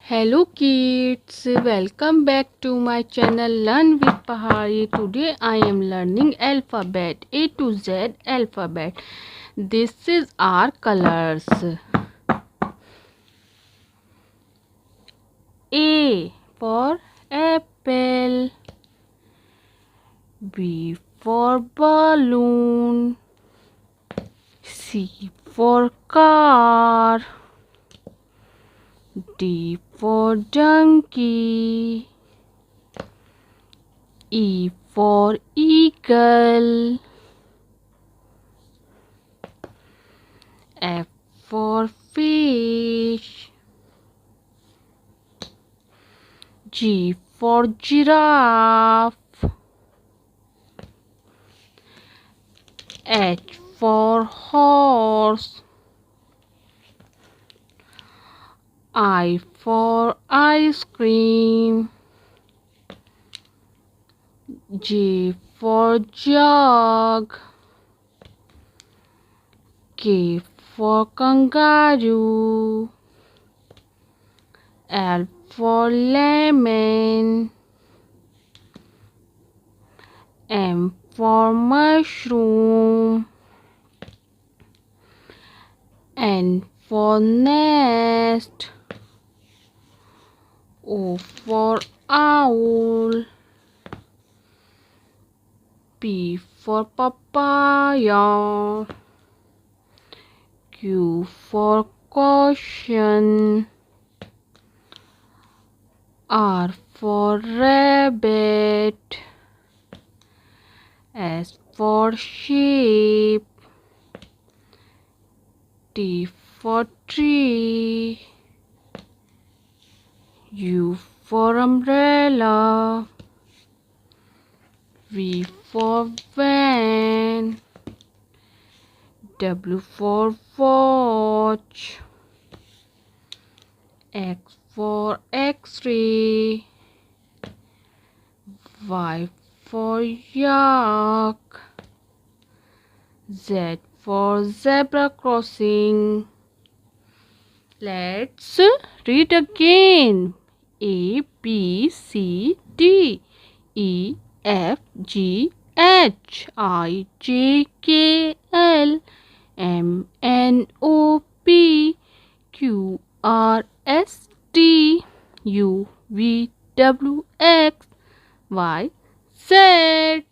Hello kids, welcome back to my channel Learn with Pahadi. Today I am learning alphabet A to Z alphabet. This is our colors. A for apple, B for balloon, C for car, D for donkey, E for eagle, F for fish, G for giraffe, H for horse, I for ice cream, J for jug, K for kangaroo, L for lemon, M for mushroom, N for nest, O for owl, P for papaya, Q for caution, R for rabbit, S for sheep, T for tree, U for umbrella, V for van, W for watch, X for X-ray, Y for yak, Z for zebra crossing. Let's read again. A, B, C, D, E, F, G, H, I, J, K, L, M, N, O, P, Q, R, S, T, U, V, W, X, Y, Z.